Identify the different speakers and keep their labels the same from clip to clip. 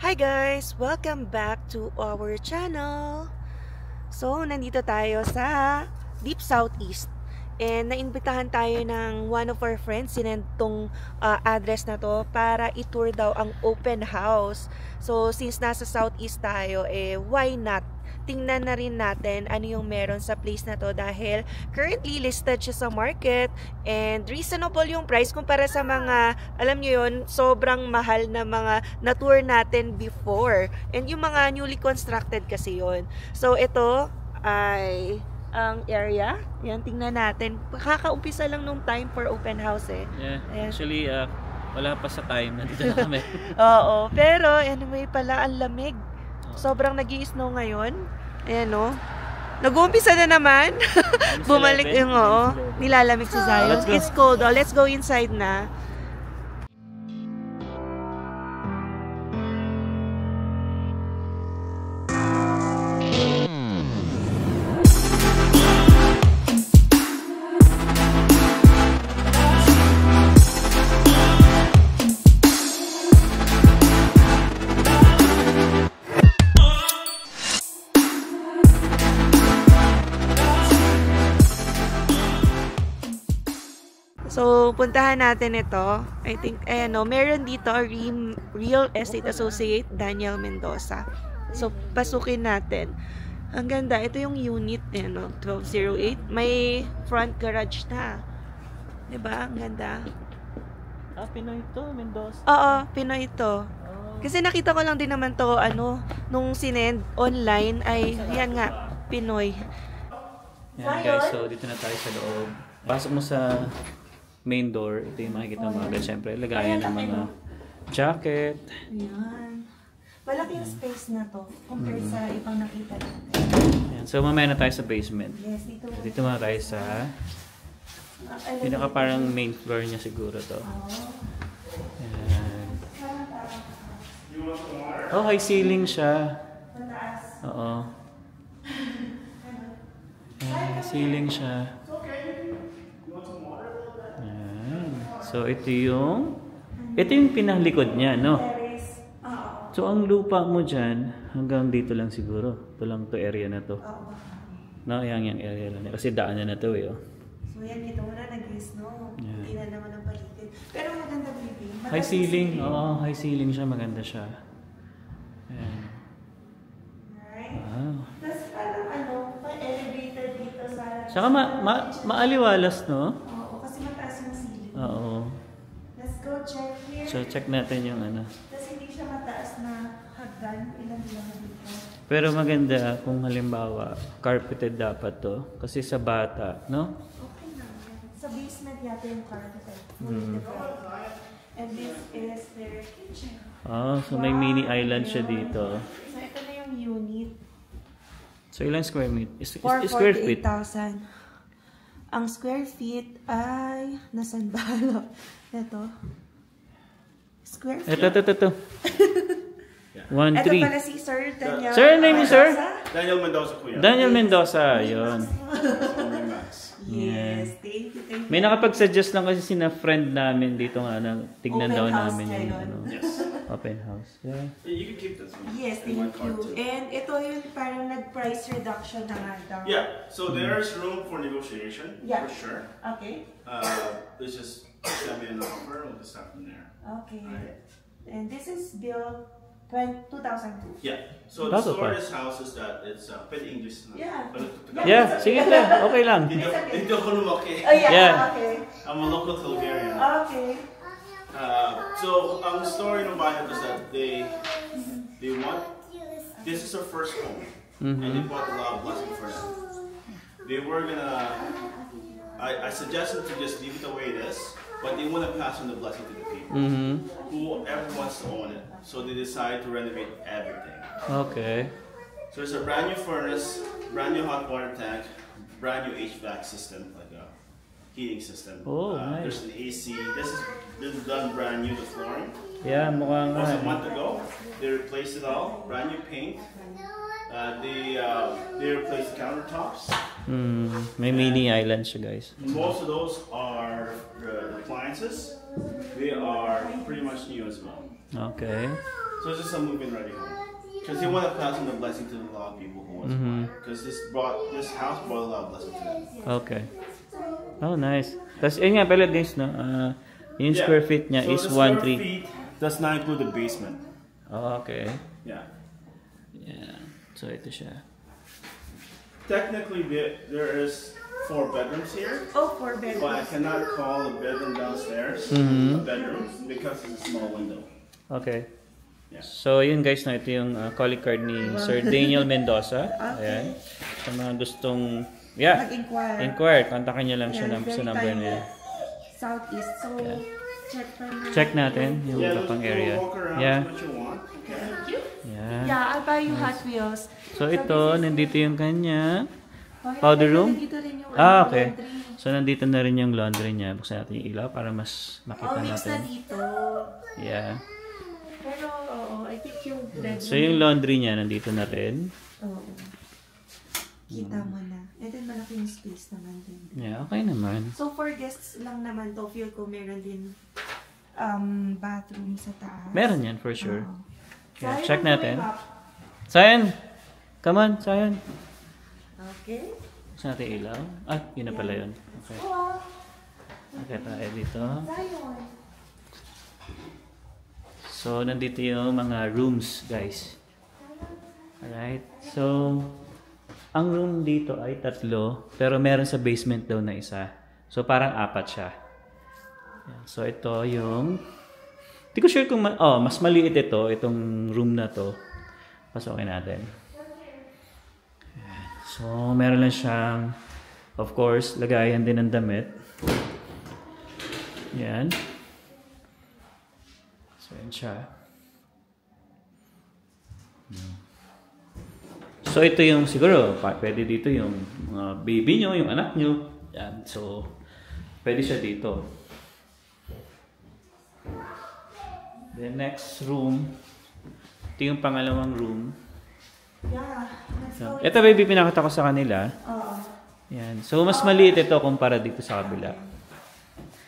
Speaker 1: Hi guys! Welcome back to our channel! So, nandito tayo sa Deep Southeast. And naimbitahan tayo ng one of our friends, sinend tong address na to para i-tour daw ang open house. So, since nasa Southeast tayo, why not? Tingnan na rin natin ano yung meron sa place na to dahil currently listed siya sa market and reasonable yung price kumpara sa mga, alam nyo yun, sobrang mahal na mga na-tour natin before. And yung mga newly constructed kasi yun. So, ito ay ang area. Yan, tingnan natin. Kakaumpisa lang nung time for open house eh.
Speaker 2: Yeah,
Speaker 1: Ayan.
Speaker 2: actually, wala pa sa time. Nandito na kami.
Speaker 1: Oo, pero anyway pala, ang lamig. Sobrang nag-i-snow ngayon. Ayan o. Nag-uumpisa na naman. Bumalik yung nilalamig si Zion. It's cold. Oh. Let's go inside na. So, puntahan natin ito. I think, meron dito Real Estate Associate Daniel Mendoza. So, pasukin natin. Ang ganda. Ito yung unit, 1208. May front garage na. Diba? Ang ganda.
Speaker 2: Pinoy ito, Mendoza.
Speaker 1: Oo, Pinoy ito. Kasi nakita ko lang din naman to, nung sinend online, ay, yan nga, Pinoy.
Speaker 2: Yan guys, so dito na tayo sa loob. Pasok mo sa main door, ito yung makikita mo agad. Siyempre, lagayan ng mga jacket.
Speaker 1: Ayan. Malaki yung space na to compared sa ibang nakita natin.
Speaker 2: Yan. So, mamaya na tayo sa basement.
Speaker 1: Yes, dito.
Speaker 2: Dito muna tayo sa pinaka parang main floor niya siguro to. Yan. Oh, high ceiling siya. Oo. Yan, ceiling siya. So, ito yung pinakalikod niya, no? So, ang lupa mo dyan, hanggang dito lang siguro. Ito lang to area na to. No, yung area lang. Kasi daan na to eh, oh.
Speaker 1: So, yan, dito mo na nag-snow. Hindi na naman ang paligid. Pero maganda baby.
Speaker 2: High ceiling, oo. High ceiling siya, maganda siya. Ayan. Wow.
Speaker 1: Tapos parang pa-elevator dito sa...
Speaker 2: Saka maaliwalas, no?
Speaker 1: Oo, kasi mataas yung ceiling.
Speaker 2: Oo.
Speaker 1: Let's go check here.
Speaker 2: So, check natin yung
Speaker 1: Tapos hindi siya mataas na hagdan. Ilan lang dito.
Speaker 2: Pero maganda kung halimbawa, carpeted dapat to. Kasi sa bata, no?
Speaker 1: Okay na yan. Sa basement yata yung carpet. And this is their kitchen.
Speaker 2: Oh, so may mini island siya dito.
Speaker 1: So, ito na yung unit.
Speaker 2: So, ilang square square feet?
Speaker 1: 448,000. Ang square feet ay nasan ba? Ito. Square feet.
Speaker 2: Ito. 1, 3.
Speaker 1: Ito pala si Sir Daniel.
Speaker 2: Sir, name mo, sir?
Speaker 3: Daniel Mendoza po yan.
Speaker 2: Daniel Mendoza, yun.
Speaker 1: Yes, thank you.
Speaker 2: May nakapag-suggest lang kasi sina friend namin dito nga na tignan
Speaker 1: Open
Speaker 2: daw
Speaker 1: house
Speaker 2: namin yung
Speaker 1: ngayon.
Speaker 3: Yes.
Speaker 2: open house. Yeah.
Speaker 3: You can keep this one.
Speaker 1: Yes, thank you. And ito yung parang nag-price reduction na nga daw.
Speaker 3: Yeah, so there's room for negotiation,
Speaker 1: Yeah.
Speaker 3: for sure.
Speaker 1: Okay.
Speaker 3: Let's just send me an offer, we'll just start from there.
Speaker 1: Okay.
Speaker 3: Alright.
Speaker 1: And this is built 2002.
Speaker 3: Yeah, so the story of this house is that it's pretty English.
Speaker 1: Yeah.
Speaker 2: Yeah, sige lang. Okay lang.
Speaker 3: Dito ako lumaki.
Speaker 1: Oh yeah,
Speaker 2: Yeah.
Speaker 1: okay.
Speaker 3: I'm a local Bulgarian.
Speaker 1: Okay.
Speaker 3: So ang story ng bahay is that they want, this is their first home, and they brought a lot of blessing for them. They were gonna, I suggested to just leave it the way it is, but they want to pass on the blessing to the people. Whoever wants to own it. So they decided to renovate everything.
Speaker 2: Okay.
Speaker 3: So there's a brand new furnace, brand new hot water tank, brand new HVAC system, like a heating system.
Speaker 2: Oh, nice.
Speaker 3: There's an AC. This has been done brand new, the flooring.
Speaker 2: Yeah, mukhang
Speaker 3: Almost a month ago, they replaced it all, brand new paint. They replaced the countertops.
Speaker 2: May mini island siya, guys.
Speaker 3: Most of those are the appliances. They are pretty much new as well.
Speaker 2: Okay.
Speaker 3: So it's just a move-in ready home. Because they want to pass on the blessing to a lot of people who want to buy. Because this house brought a lot of blessing to them.
Speaker 2: Okay. Oh, nice. Tapos, yun nga pala guys, no? Yung square feet niya is 1.3.
Speaker 3: Square feet does not include the basement.
Speaker 2: Oh, okay.
Speaker 3: Yeah.
Speaker 2: Yeah. So, ito siya.
Speaker 3: Technically, there is 4 bedrooms here.
Speaker 1: Oh, 4 bedrooms.
Speaker 3: But I cannot call the bedroom downstairs a bedroom because it's a small window.
Speaker 2: Okay.
Speaker 3: Yeah.
Speaker 2: So, yun guys, no, ito yung calling card ni Sir Daniel Mendoza.
Speaker 1: Okay.
Speaker 2: Ayan. Sa mga gustong, inquire. Kontakin niyo lang siya sa number niya.
Speaker 1: Southeast. So,
Speaker 2: Check natin yung iba pang area. Yeah.
Speaker 1: Thank you.
Speaker 2: Yeah.
Speaker 1: Yeah, I'll buy you Hot Wheels.
Speaker 2: So, ito, nandito yung kanya powder room.
Speaker 1: Nandito rin yung
Speaker 2: Okay.
Speaker 1: laundry.
Speaker 2: So, nandito na rin yung laundry niya. Buksan natin yung ilaw para mas makita
Speaker 1: Mix na
Speaker 2: natin.
Speaker 1: dito.
Speaker 2: Yeah.
Speaker 1: Pero, I think yung bedroom.
Speaker 2: So, yung laundry niya nandito na rin.
Speaker 1: Oo. Kita mo na. And then, malaki yung space naman din.
Speaker 2: Yeah, okay naman.
Speaker 1: So, for guests lang naman to, feel ko meron din bathroom sa taas.
Speaker 2: Meron yan, for sure.
Speaker 1: Oo.
Speaker 2: Yeah,
Speaker 1: Sayan
Speaker 2: check
Speaker 1: ang
Speaker 2: natin.
Speaker 1: going up.
Speaker 2: Sayan! Come on, Sayan.
Speaker 1: Okay.
Speaker 2: Buksan natin yung ilaw. Ah, yun na pala yun. Okay.
Speaker 1: Oh,
Speaker 2: Okay, tayo dito.
Speaker 1: Zion.
Speaker 2: So, nandito yung mga rooms, guys. Alright. So, ang room dito ay 3, pero meron sa basement daw na isa. So, parang 4 siya. Yan. So, ito yung... Hindi ko sure kung... mas maliit ito, itong room na to. Pasokin natin. Yan. So, meron lang siyang, of course, lagayan din ng damit. Yan. So, yan siya. So, ito yung siguro, pwede dito yung mga baby nyo, yung anak nyo. Yan. So, pwede siya dito. The next room, ito yung pangalawang room.
Speaker 1: Yeah. Let's
Speaker 2: So,
Speaker 1: go.
Speaker 2: ito baby, pinakita ko sa kanila.
Speaker 1: Oo.
Speaker 2: Yan. So, mas maliit ito kumpara dito sa kabila.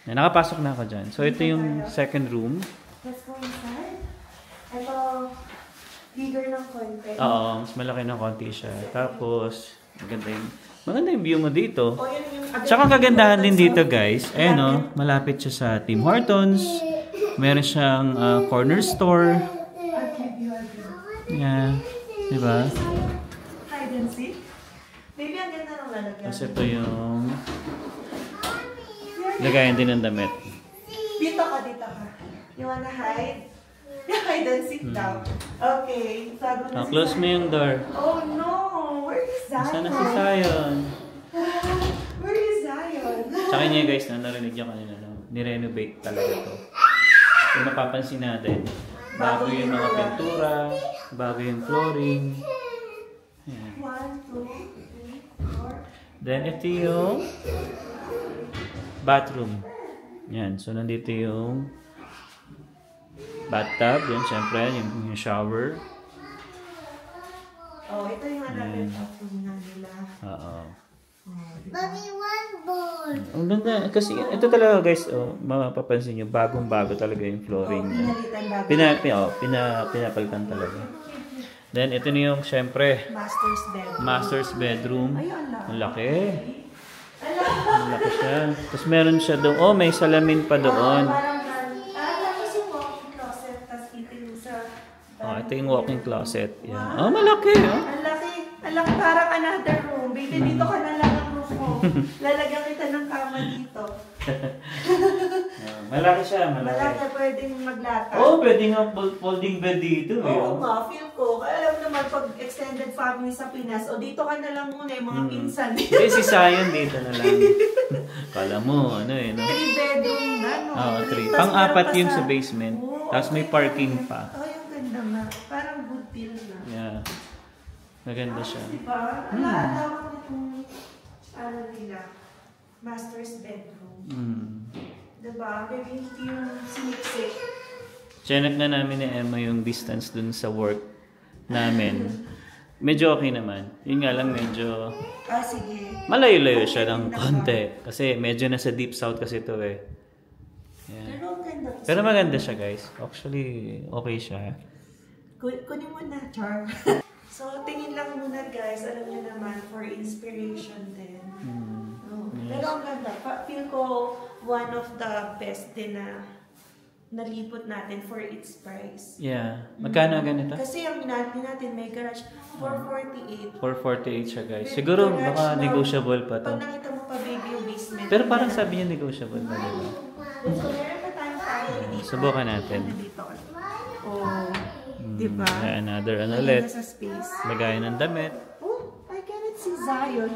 Speaker 2: Yan, nakapasok na ako dyan. So, ito yung second room.
Speaker 1: Let's go inside. Ito, bigger ng konti.
Speaker 2: Oo, mas malaki ng konti siya. Tapos, maganda yung view mo dito.
Speaker 1: O, yun yung...
Speaker 2: Tsaka ang kagandahan din dito guys, ayan o, malapit siya sa Tim Hortons. Meron siyang corner store. Yeah, diba?
Speaker 1: Hide and seek. Baby, ang ganda ng lalagyan.
Speaker 2: Tapos ito yung lagayan din ng damit.
Speaker 1: Dito ka. You wanna hide? Hide and seek daw. Okay. Sago na
Speaker 2: Close mo yung door.
Speaker 1: Oh no! Where is Zion?
Speaker 2: Sana si Zion.
Speaker 1: Where is Zion?
Speaker 2: Tsaka niya guys, narinig niyo kanina, nirenovate talaga to. Kung mapapansin natin, bago yung mga pintura, bago yung flooring. Ayan.
Speaker 1: 1, 2, 3, 4.
Speaker 2: Then ito yung bathroom. Yan, so nandito yung bathtub, yan syempre, yung shower.
Speaker 1: Oh, ito yung hanapin bathroom na nila.
Speaker 2: Oo.
Speaker 4: Mommy, one ball.
Speaker 2: Ang ganda, kasi ito talaga guys, mapapansin nyo, bagong-bago talaga yung flooring niya.
Speaker 1: Pinalitan bago.
Speaker 2: Pinapalitan talaga. Then ito na yung syempre,
Speaker 1: Master's bedroom.
Speaker 2: master's bedroom.
Speaker 1: Ay, ang laki.
Speaker 2: Ang laki. Ang laki siya. Tapos meron siya doon. Oh, may salamin pa doon.
Speaker 1: Parang tapos yung walk-in closet, tapos ito yung sa...
Speaker 2: Oh, ito yung walk-in closet. Yan. Oh, malaki. Oh.
Speaker 1: Ang laki. Ang laki, parang another room. Baby, dito ka na lang ang room mo. Lalagyan kita ng kama dito.
Speaker 2: Malaki siya, malaki.
Speaker 1: Malaki, pwedeng maglatag.
Speaker 2: Oh, pwede nga folding bed dito.
Speaker 1: Oo nga, feel ko. Alam naman, pag extended family sa Pinas, o dito ka na lang muna, yung mga pinsan.
Speaker 2: Hindi, si Zion dito na lang. Kala mo, ano eh, no?
Speaker 1: 3 bedroom na, no?
Speaker 2: Oo, 3.
Speaker 1: Tas
Speaker 2: Pang-apat
Speaker 1: meron pa
Speaker 2: yung sa basement.
Speaker 1: Oo,
Speaker 2: Tapos may parking pa.
Speaker 1: Ay, ang ganda nga. Parang good deal na.
Speaker 2: Yeah. Maganda siya.
Speaker 1: Diba? Alawak nitong, ano nila, master's bedroom. Diba? Maybe hindi yung siniksik.
Speaker 2: Check na namin ni Emma yung distance dun sa work namin. Medyo okay naman. Yun nga lang medyo
Speaker 1: Sige.
Speaker 2: malayo-layo siya ng konti. Kasi medyo nasa deep south kasi ito eh. Yeah.
Speaker 1: Pero ang ganda.
Speaker 2: Pero maganda siya guys. Actually, okay siya.
Speaker 1: Kunin mo na, Char. So, tingin lang muna guys. Alam niyo naman, for inspiration din. Pero ang ganda. Feel ko one of the best din na nalipot natin for its price.
Speaker 2: Yeah. Magkano ganito?
Speaker 1: Kasi ang hinati natin, may garage, 448.
Speaker 2: 448 siya guys. Siguro baka negotiable pa to.
Speaker 1: Pag nakita mo pa baby yung basement.
Speaker 2: Pero parang sabi niya negotiable pa diba?
Speaker 1: So, meron pa tayong tayo dito.
Speaker 2: Subukan natin.
Speaker 1: Dito. Oh, diba?
Speaker 2: Another ano
Speaker 1: Ayun
Speaker 2: ulit.
Speaker 1: na sa space.
Speaker 2: Lagayan ng damit.
Speaker 1: Oh, I cannot see Zion.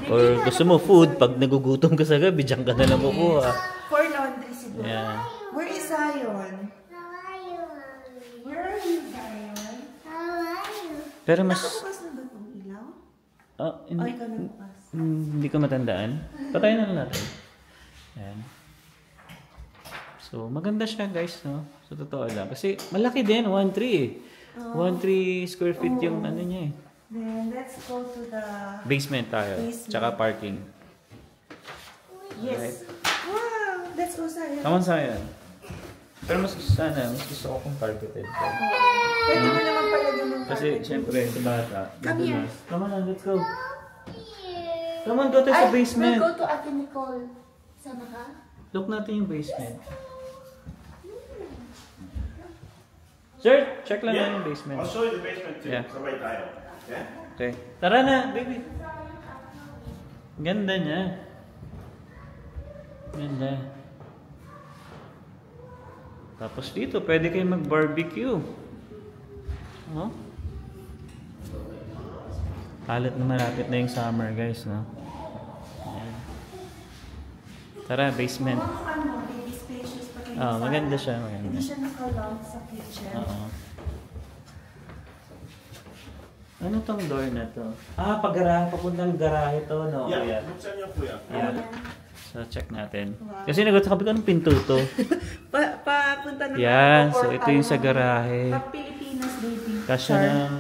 Speaker 2: Or gusto mo food, pag nagugutom ka sa gabi, diyan ka na lang kukuha.
Speaker 1: For laundry siguro.
Speaker 2: Yeah.
Speaker 1: Where is Zion?
Speaker 4: How are you, Mommy?
Speaker 1: Where are you, Zion?
Speaker 4: How are you?
Speaker 2: Pero mas...
Speaker 1: Nakabukas na ba itong ilaw?
Speaker 2: Oh,
Speaker 1: O, ikaw nagbukas.
Speaker 2: hindi ko matandaan. Patayin na lang natin. Ayan. So, maganda siya guys, no? So, totoo lang. Kasi malaki din, 1.3 eh. 1.3 square feet yung ano niya eh.
Speaker 1: Then, let's go to the...
Speaker 2: Basement tayo.
Speaker 1: Basement.
Speaker 2: Tsaka parking.
Speaker 1: Yes. Wow! Let's go, Zion.
Speaker 2: Kaman sa'yo. Pero mas gusto ko kung carpeted.
Speaker 1: Pwede mo naman pala ng
Speaker 2: Kasi, syempre, sa bata.
Speaker 1: Come here.
Speaker 2: Come on, let's go. Come on, go tayo sa basement.
Speaker 4: We'll go to Ate Nicole. Sama ka?
Speaker 2: Look natin yung basement. Sir, check lang
Speaker 3: Yeah.
Speaker 2: yung basement.
Speaker 3: I'll show you the basement too.
Speaker 2: Yeah.
Speaker 3: Sabay tayo. Okay?
Speaker 2: Okay. Tara na, baby. Ganda niya. Ganda. Tapos dito, pwede kayo mag-barbecue. Oh? Halit na malapit na yung summer, guys, no? Ayan. Tara, basement.
Speaker 1: Ano, baby spacious pa kayo.
Speaker 2: Oh, maganda siya, maganda.
Speaker 1: Hindi siya nakalock sa kitchen.
Speaker 2: Oo. Ano tong door na to? Ah, papuntang garahe to, no?
Speaker 3: Yeah. Buksan niyo, kuya.
Speaker 2: Yeah. So, check natin. Kasi sabi ko, anong pinto to?
Speaker 1: Papunta na
Speaker 2: Yan,
Speaker 1: ako,
Speaker 2: so
Speaker 1: or
Speaker 2: ito yung sa
Speaker 1: ano,
Speaker 2: garahe.
Speaker 1: Pilipinas, baby.
Speaker 2: Kasya ng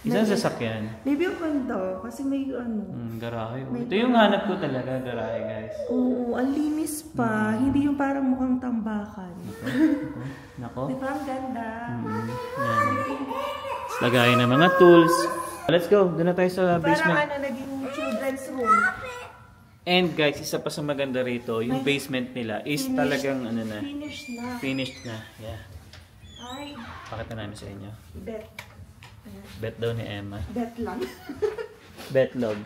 Speaker 2: isang sasakyan.
Speaker 1: Baby, ang ganda. Kasi may ano.
Speaker 2: Garahe. Oh. Ito yung hanap ko talaga, garahe, guys.
Speaker 1: Oo, ang linis pa. Hindi yung parang mukhang tambakan.
Speaker 2: Nako.
Speaker 1: Di ba ang ganda?
Speaker 2: Yan. Tapos lagayan ng mga tools. Let's go. Doon na tayo sa
Speaker 1: Parang
Speaker 2: basement.
Speaker 1: ano, naging children's room.
Speaker 2: And guys, isa pa sa maganda rito, yung basement nila is
Speaker 1: Finished.
Speaker 2: talagang ano na,
Speaker 1: Finished na.
Speaker 2: finished na. Yeah.
Speaker 1: Ay,
Speaker 2: Pakita namin sa inyo.
Speaker 1: bet.
Speaker 2: Bet daw ni Emma.
Speaker 1: Bet lang.
Speaker 2: Betlog.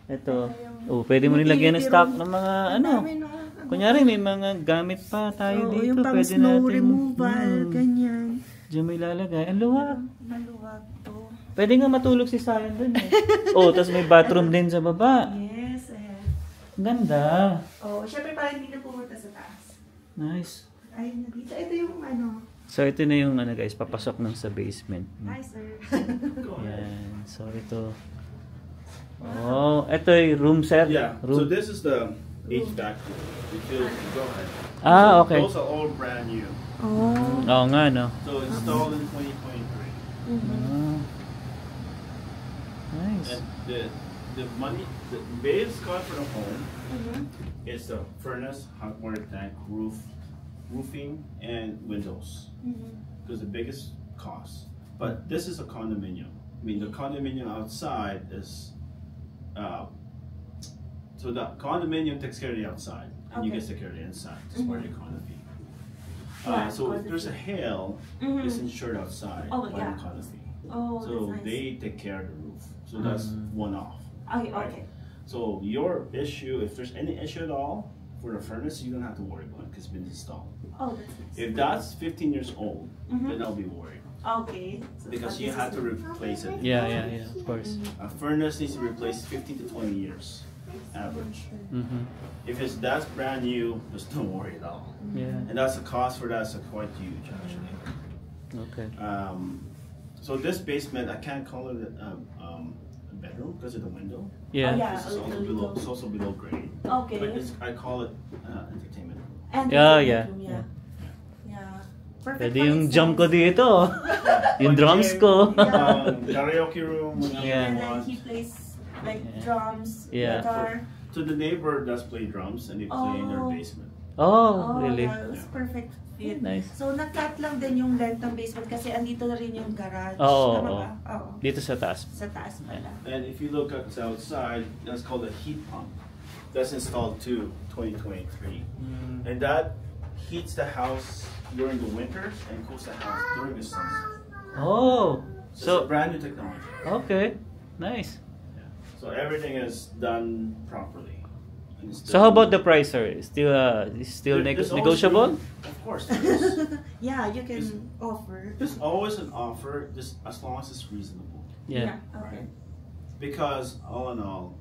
Speaker 2: Ito. Oh, pwede mo nilagyan ng stock ng mga ano.
Speaker 1: Dami na.
Speaker 2: Kunyari may mga gamit pa tayo
Speaker 1: Oo,
Speaker 2: dito.
Speaker 1: yung pang
Speaker 2: Pwede
Speaker 1: snow
Speaker 2: natin.
Speaker 1: removal, ganyan.
Speaker 2: Diyan mo ilalagay. Ang luwag.
Speaker 1: Maluwag to.
Speaker 2: Pwede nga matulog si Sayan dun eh. Oh, tapos may bathroom din sa baba.
Speaker 1: Yes, eh.
Speaker 2: Ganda.
Speaker 1: Oh, syempre parang hindi na pumunta sa taas.
Speaker 2: Nice.
Speaker 1: Ayun na dito. Ito yung ano.
Speaker 2: So ito na yung ano guys, papasok ng sa basement.
Speaker 1: Hi, sir.
Speaker 2: Yan. So ito. Oh, ito yung room sir.
Speaker 3: Yeah. So
Speaker 2: Room.
Speaker 3: this is the HVAC. Go ahead.
Speaker 2: Ah,
Speaker 3: So
Speaker 2: okay.
Speaker 3: Those are all brand new.
Speaker 1: Oh.
Speaker 2: Oo nga no.
Speaker 3: So installed in 2023.
Speaker 2: Ah. Nice.
Speaker 3: And the money, the base cost for the home is the furnace, hot water tank, roofing, and windows. Because the biggest cost. But this is a condominium. I mean, the condominium outside is, so the condominium takes care of the outside, and you
Speaker 1: Okay.
Speaker 3: get take care of the inside. That's part of the condo fee.
Speaker 1: Yeah,
Speaker 3: So if
Speaker 1: condo
Speaker 3: there's a
Speaker 1: fee.
Speaker 3: hail, it's insured outside
Speaker 1: Oh,
Speaker 3: by
Speaker 1: yeah.
Speaker 3: the condo fee.
Speaker 1: Oh,
Speaker 3: So
Speaker 1: that's nice.
Speaker 3: they take care of the roof. So that's one off.
Speaker 1: Okay,
Speaker 3: right?
Speaker 1: okay.
Speaker 3: So your issue, if there's any issue at all for the furnace, you don't have to worry about it because it's been installed.
Speaker 1: Oh, that's nice.
Speaker 3: If that's 15 years old, then I'll be worried
Speaker 1: Okay. So
Speaker 3: because
Speaker 1: this
Speaker 3: you
Speaker 1: is-
Speaker 3: have to replace it.
Speaker 2: Yeah, of course.
Speaker 3: A furnace needs to be replaced 15 to 20 years average. If that's brand new, just don't worry at all.
Speaker 2: Yeah.
Speaker 3: And that's the cost for that's quite huge actually.
Speaker 2: Okay.
Speaker 3: So this basement, I can't call it a bedroom because of the window.
Speaker 2: Yeah.
Speaker 1: Oh, yeah.
Speaker 3: This is also below. It's also below grade.
Speaker 1: Okay.
Speaker 3: But I call it entertainment room.
Speaker 1: And
Speaker 2: Yeah,
Speaker 1: this is
Speaker 2: yeah.
Speaker 1: bedroom, yeah. Yeah. Perfect
Speaker 2: Pwede
Speaker 1: for
Speaker 2: yung
Speaker 1: its
Speaker 2: jump ko
Speaker 1: size.
Speaker 2: dito. Yung drums ko.
Speaker 3: Karaoke room. whenever
Speaker 2: Yeah.
Speaker 1: And
Speaker 3: you
Speaker 1: then
Speaker 3: want.
Speaker 1: he plays like
Speaker 2: Yeah.
Speaker 1: drums,
Speaker 2: Yeah.
Speaker 1: guitar.
Speaker 3: So the neighbor does play drums and they play in their
Speaker 1: Oh.
Speaker 3: basement.
Speaker 2: Oh, really?
Speaker 1: Yeah, it was perfect fit. fit.
Speaker 2: Nice.
Speaker 1: So, nag-cut lang din yung length ng basement kasi andito na rin yung garage.
Speaker 2: Oo,
Speaker 1: Tama
Speaker 2: oo.
Speaker 1: ba? Oo.
Speaker 2: Dito sa taas.
Speaker 1: Sa taas pala.
Speaker 3: And if you look outside, that's called a heat pump. That's installed too, 2023. And that heats the house during the winter and cools the house during the summer.
Speaker 2: Oh!
Speaker 3: So, it's a
Speaker 2: So,
Speaker 3: brand new technology.
Speaker 2: okay. Nice.
Speaker 3: So everything is done properly. And it's
Speaker 2: So how
Speaker 3: done-
Speaker 2: about the price, sir? Still
Speaker 3: There's always
Speaker 2: negotiable?
Speaker 3: room. Of course. There's,
Speaker 1: Yeah, you can offer.
Speaker 3: there's always an offer, just as long as it's reasonable.
Speaker 2: Yeah.
Speaker 1: Okay.
Speaker 3: Because all in all,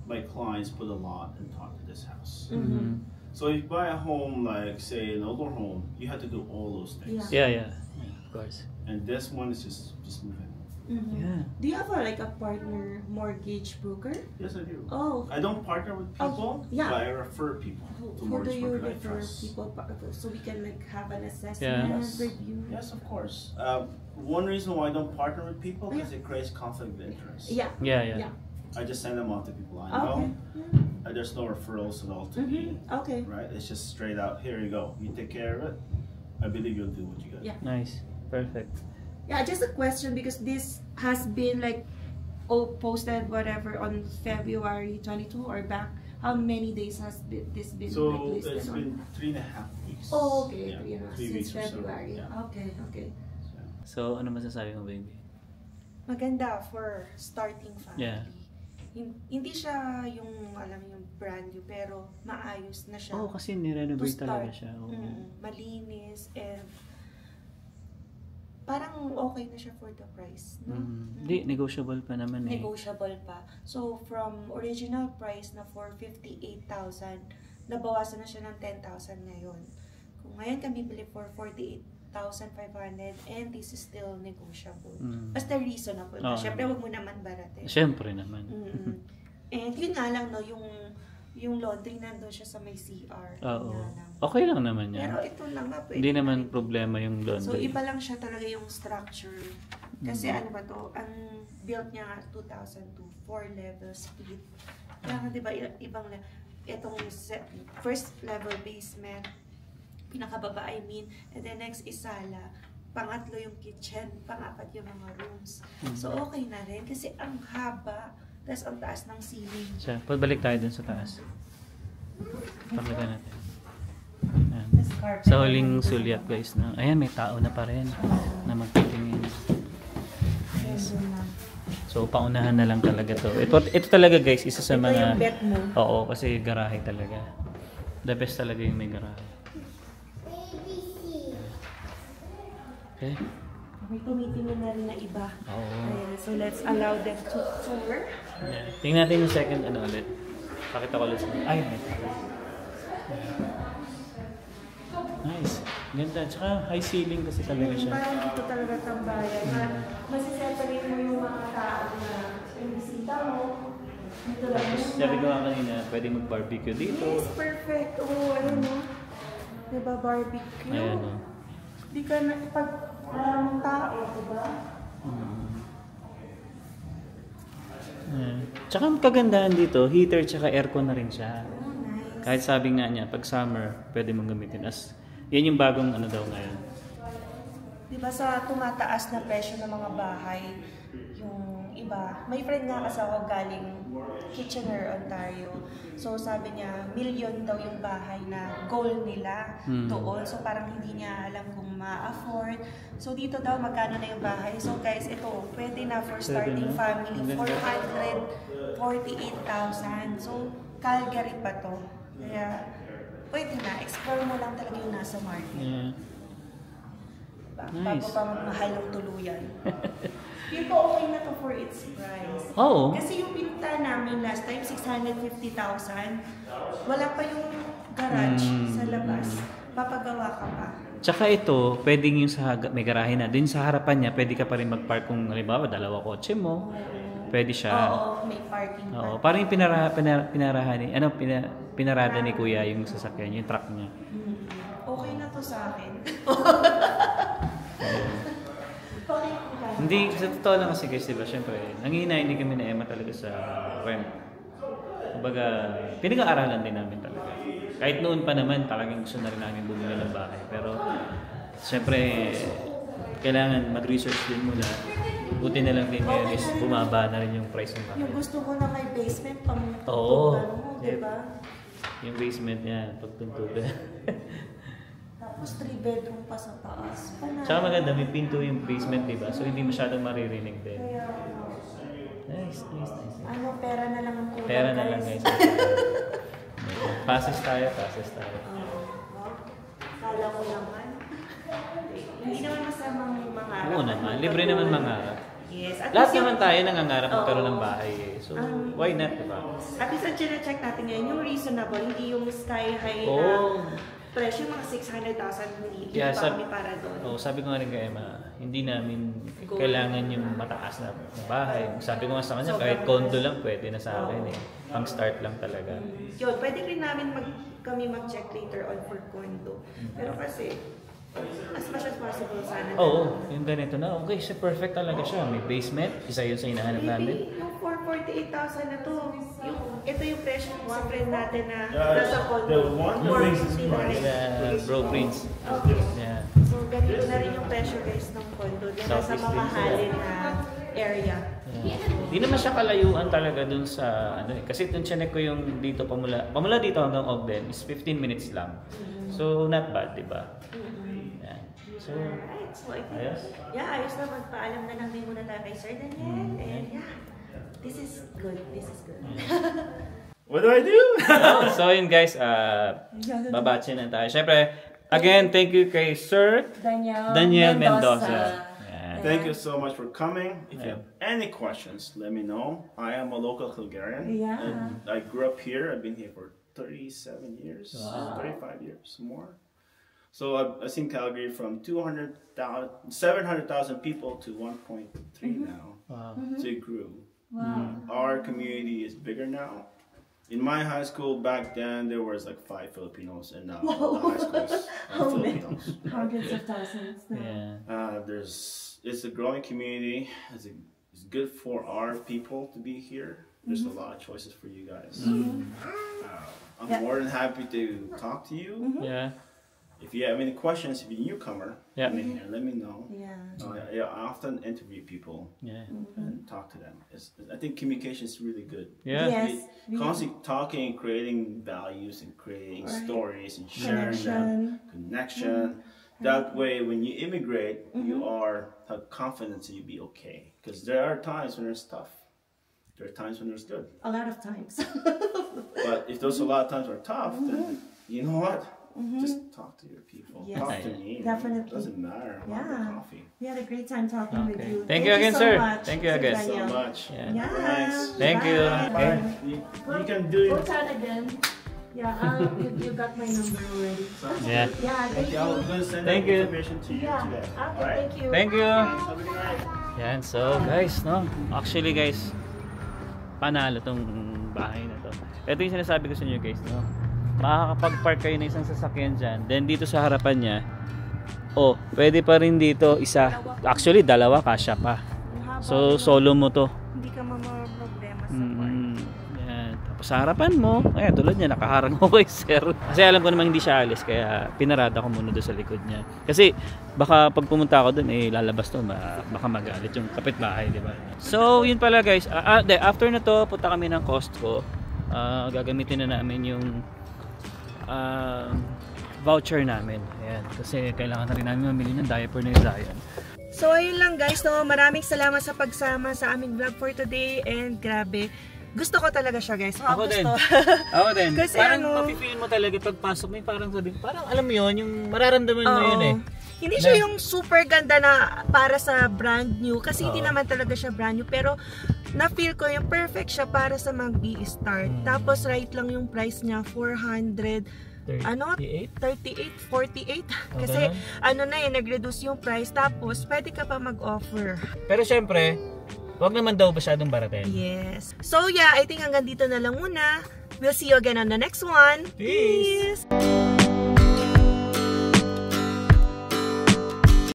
Speaker 3: my clients put a lot in thought to this house.
Speaker 2: Mhm.
Speaker 3: So if you buy a home, like say an older home, you have to do all those things.
Speaker 2: Yeah. Of course.
Speaker 3: And this one is just moving.
Speaker 1: Mhm.
Speaker 2: Yeah.
Speaker 1: Do you have like a partner mortgage broker?
Speaker 3: Yes, I do.
Speaker 1: Oh,
Speaker 3: I don't partner with people,
Speaker 1: yeah.
Speaker 3: but I refer people to
Speaker 1: who do
Speaker 3: mortgage
Speaker 1: you
Speaker 3: broker I
Speaker 1: refer
Speaker 3: trust.
Speaker 1: people so we can like have an assessment,
Speaker 2: Yeah.
Speaker 3: Yes.
Speaker 1: review?
Speaker 3: Yes, of course. One reason why I don't partner with people is it creates conflict of interest.
Speaker 1: Yeah.
Speaker 2: Yeah.
Speaker 3: I just send them off to people I
Speaker 1: Okay.
Speaker 3: know. There's no referrals at all to me,
Speaker 1: Okay.
Speaker 3: right? It's just straight out. Here you go. You take care of it. I believe you'll do what you got.
Speaker 1: Yeah.
Speaker 2: Nice. Perfect.
Speaker 1: Yeah, just a question because this has been like posted whatever on February 22 or back. How many days has this been
Speaker 3: So
Speaker 1: like, listed
Speaker 3: it's
Speaker 1: on?
Speaker 3: been 3.5 weeks.
Speaker 1: Oh, okay.
Speaker 3: Yeah,
Speaker 1: Yeah,
Speaker 3: 3
Speaker 1: since
Speaker 3: weeks or so.
Speaker 1: February.
Speaker 3: Yeah.
Speaker 1: Okay.
Speaker 2: So, ano masasabi mo, baby?
Speaker 1: Maganda for starting family.
Speaker 2: Yeah.
Speaker 1: Hindi siya yung, alam mo, yung brand new, pero maayos na siya.
Speaker 2: Oo, kasi
Speaker 1: To
Speaker 2: nirenovate
Speaker 1: start.
Speaker 2: talaga siya. Oo.
Speaker 1: Malinis and parang okay na siya for the price. No?
Speaker 2: Hindi, negotiable pa naman eh.
Speaker 1: Negotiable pa. So, from original price na for 58,000, nabawasan na siya ng 10,000 ngayon. Kung ngayon kami bili for 48,500 and this is still negotiable. Basta reasonable.
Speaker 2: Oo.
Speaker 1: Siyempre, wag mo naman baratin.
Speaker 2: Siyempre naman.
Speaker 1: And yun nga lang, no, yung laundry nandun siya sa may CR.
Speaker 2: Oo.
Speaker 1: Yun nga lang.
Speaker 2: Okay lang naman yan.
Speaker 1: Pero ito lang nga, pwede
Speaker 2: Hindi
Speaker 1: na
Speaker 2: naman
Speaker 1: rin.
Speaker 2: problema yung
Speaker 1: So,
Speaker 2: laundry.
Speaker 1: iba lang siya talaga yung structure. Kasi ano ba to, ang built niya nga 2002, 4 level split. Kaya nga, di ba, ibang, itong first level basement, pinakababa, I mean, and then next is sala, pangatlo yung kitchen, pangapat yung mga rooms. So, okay na rin kasi ang haba, tapos ang taas ng ceiling.
Speaker 2: Siya, pabalik tayo dun sa taas. Paglagan natin. Ayan.
Speaker 1: Tapos carpet.
Speaker 2: Sa huling sulyap guys, na, ayan may tao na pa rin na magtitingin. Yes. So paunahan na lang talaga to. Ito talaga guys, isa sa
Speaker 1: Ito
Speaker 2: mga...
Speaker 1: yung bed mo.
Speaker 2: Oo, kasi garahe talaga. The best talaga yung may garahe. Okay?
Speaker 1: May tumitingin na rin na iba.
Speaker 2: Oo.
Speaker 1: Ayan, so let's allow them to tour.
Speaker 2: Yeah. Tingnan natin yung second ano ulit. Pakita ko ulit sa ay, may tao. Nice. Ganda. Tsaka high ceiling kasi talaga siya.
Speaker 1: Parang dito talaga tambayan. Masiseparate mo yung mga tao na yung bisita mo. Dito lang muna.
Speaker 2: Sabi ko nga kanina, pwede mag-barbecue dito.
Speaker 1: Yes, perfect. Oo, ayun o. Diba, barbecue?
Speaker 2: Ayan o.
Speaker 1: Di ka na, pag maraming tao, diba?
Speaker 2: Ayan. Tsaka ang kagandahan dito, heater tsaka aircon na rin siya.
Speaker 1: Oh, nice.
Speaker 2: Kahit sabi nga niya, pag summer, pwede mong gamitin. Yan yung bagong ano daw ngayon.
Speaker 1: Diba sa tumataas na presyo ng mga bahay, yung iba, may friend nga kasi ako galing Kitchener, Ontario. So sabi niya, million daw yung bahay na goal nila doon. So parang hindi niya alam kung ma-afford. So dito daw, magkano na yung bahay. So guys, ito, pwede na for starting
Speaker 2: na?
Speaker 1: family,
Speaker 2: Ang ganda.
Speaker 1: 448,000. So Calgary pa to. Kaya pwede na, explore mo lang talaga yung nasa market.
Speaker 2: Yeah.
Speaker 1: Bago
Speaker 2: Nice.
Speaker 1: pa magmahal ng tuluyan. Feel ko okay na to for its price.
Speaker 2: Oo.
Speaker 1: Kasi yung pinunta namin last time, 650,000. Wala pa yung garage sa labas. Papagawa ka pa.
Speaker 2: Tsaka ito, pwedeng yung may garahe na. Din sa harapan niya, pwede ka pa rin mag-park kung halimbawa, dalawa kotse mo. Pwede siya.
Speaker 1: Oo, may parking pa.
Speaker 2: Oo, parang yung pinarada ni Kuya yung sasakyan, yung truck niya.
Speaker 1: Okay na to sa akin. Okay ka.
Speaker 2: Hindi, sa totoo lang kasi guys, diba, syempre, nangihinay kami na Emma talaga sa rent. Kumbaga, pinag-aaralan din namin talaga. Kahit noon pa naman, talagang gusto na rin namin bumili ng bahay. Pero, siyempre, kailangan mag-research din muna. Buti na lang din ngayon is bumaba na rin yung price ng bahay.
Speaker 1: Yung gusto ko na may basement pang
Speaker 2: Oo.
Speaker 1: mo, diba?
Speaker 2: Yung basement niya, pagtuntugan.
Speaker 1: Tapos 3 bedroom pa sa taas.
Speaker 2: Tsaka maganda, may pinto yung basement, diba? So, hindi masyadong maririnig din. Nice.
Speaker 1: Ano, pera na lang ang kulang,
Speaker 2: Pera na lang guys. Passes tayo.
Speaker 1: Kala ko naman. Hindi naman masamang mangarap.
Speaker 2: Oo naman, libre naman mangarap.
Speaker 1: Yes. At
Speaker 2: Lahat
Speaker 1: least
Speaker 2: naman
Speaker 1: yung-
Speaker 2: tayo nangangarap magkaroon ng
Speaker 1: Oo.
Speaker 2: bahay eh. So, why not, diba?
Speaker 1: At least ang check natin ngayon, yung reasonable, hindi yung sky high
Speaker 2: Oo.
Speaker 1: na presyo, mga 600,000, hindi
Speaker 2: Kaya
Speaker 1: pa kami para doon.
Speaker 2: sabi ko nga rin kay Emma, hindi namin kailangan yung mataas na bahay. Sabi ko nga sa kanya, kahit condo lang pwede na sa akin eh. Pang start lang talaga.
Speaker 1: Yun, pwede rin namin kami mag-check later on for condo. Pero kasi, as much as possible sana.
Speaker 2: Oo, yung ganito na. Okay, siya perfect talaga siya. May basement, isa yun sa hinahanap namin.
Speaker 1: Maybe yung 448,000 na to, ito yung presyo ng sa friend natin na nasa condo.
Speaker 3: the one who makes this
Speaker 1: 459.
Speaker 2: Kila Bro Prince.
Speaker 1: Okay.
Speaker 2: Yeah.
Speaker 1: So, ganito na rin yung presyo guys ng condo. Diyan sa
Speaker 2: Southeast
Speaker 1: mamahalin na area.
Speaker 2: Hindi naman siya kalayuan talaga dun sa ano eh. Kasi dun check ko yung dito pamula dito hanggang Ogden is 15 minutes lang. So not bad, di ba? Yan. So,
Speaker 1: Alright, so I think,
Speaker 2: ayos.
Speaker 1: ayos na magpaalam na lang din muna tayo kay Sir Daniel. And this is good.
Speaker 3: What do I do?
Speaker 2: So yun guys, babatche na tayo. Syempre, again, thank you kay Sir Daniel Mendoza. Yan.
Speaker 3: Thank you so much for coming. If you have any questions, let me know. I am a local Hungarian.
Speaker 1: Yeah.
Speaker 3: And I grew up here. I've been here for 37 years,
Speaker 2: Wow.
Speaker 3: 35 years more. So I've seen Calgary from 700,000 people to 1.3 now.
Speaker 2: Wow.
Speaker 3: So it grew. Our community is bigger now. In my high school back then, there was like 5 Filipinos, and now the high schools are Filipinos.
Speaker 1: Hundreds of thousands na.
Speaker 2: Yeah.
Speaker 3: It's a growing community. It's good for our people to be here. There's a lot of choices for you guys. I'm more than happy to talk to you.
Speaker 2: Yeah.
Speaker 3: If you have any questions, if you're a newcomer,
Speaker 2: Yeah.
Speaker 3: let me know.
Speaker 1: Yeah.
Speaker 3: I often interview people
Speaker 2: Yeah.
Speaker 3: and talk to them. I think communication is really good.
Speaker 2: Yeah.
Speaker 1: Yes.
Speaker 3: Constantly talking, creating values, and creating stories, and sharing them. Connection. That way, when you immigrate, you have confidence that you'll be okay. Because there are times when there's tough. There are times when there's good.
Speaker 1: A lot of times.
Speaker 3: But if there's a lot of times are tough, then you know what? Just talk to your people.
Speaker 1: Yes.
Speaker 3: Talk to me.
Speaker 1: Definitely.
Speaker 3: It doesn't matter. I'll have the coffee.
Speaker 1: We had a great time talking with
Speaker 2: Okay.
Speaker 1: you.
Speaker 2: Thank you again,
Speaker 1: so
Speaker 2: sir.
Speaker 1: much,
Speaker 2: Thank you
Speaker 1: Sir
Speaker 2: again.
Speaker 3: So
Speaker 1: Daniel.
Speaker 3: much.
Speaker 2: Yeah.
Speaker 1: Yeah.
Speaker 3: Thanks.
Speaker 2: Thank you.
Speaker 1: Bye.
Speaker 2: Okay.
Speaker 3: You can do
Speaker 1: Go
Speaker 3: it.
Speaker 1: chat again. Yeah, you got my number already.
Speaker 2: Yeah.
Speaker 1: Yeah, thank
Speaker 3: I was
Speaker 1: you.
Speaker 3: going to send
Speaker 2: Thank
Speaker 3: that
Speaker 2: you.
Speaker 3: information to you
Speaker 1: Yeah.
Speaker 3: today.
Speaker 1: Okay,
Speaker 3: Alright?
Speaker 1: thank you.
Speaker 2: Thank you.
Speaker 3: Have a good night.
Speaker 2: Yan, so guys, no? Actually guys, panalo tong bahay na to. Ito yung sinasabi ko sa inyo guys, no? Makakapag-park kayo ng isang sasakyan dyan. Then dito sa harapan niya, pwede pa rin dito isa. Actually, dalawa, kasya pa. So, solo mo to.
Speaker 1: Hindi ka problema sa park.
Speaker 2: Yan. Tapos sa harapan mo, ayan, tulad niya, nakaharang ako kay sir. Kasi alam ko namang hindi siya alis, kaya pinarada ko muna doon sa likod niya. Kasi baka pag pumunta ako doon, lalabas to, baka magalit yung kapitbahay, di ba? So, yun pala guys. After na to, punta kami ng Costco. Gagamitin na namin yung voucher namin. Ayan. Kasi kailangan na rin namin mamili ng diaper ni Zion.
Speaker 1: So, ayun lang guys, no? Maraming salamat sa pagsama sa aming vlog for today. And grabe, gusto ko talaga siya guys.
Speaker 2: Ako din.
Speaker 1: Gusto.
Speaker 2: Ako din.
Speaker 1: Kasi
Speaker 2: parang
Speaker 1: ano,
Speaker 2: mapipil mo talaga pagpasok mo, parang sabi ko, parang alam mo yun, yung mararamdaman mo yun eh.
Speaker 1: Hindi siya yung super ganda na para sa brand new. Kasi hindi naman talaga siya brand new. Pero na-feel ko yung perfect siya para sa mag-i-start. Tapos right lang yung price niya, 438, 48. Kasi nag-reduce yung price. Tapos pwede ka pa mag-offer.
Speaker 2: Pero syempre, wag naman daw masyadong baratin.
Speaker 1: Yes. So yeah, I think hanggang dito na lang muna. We'll see you again on the next one.
Speaker 2: Peace!
Speaker 1: Peace.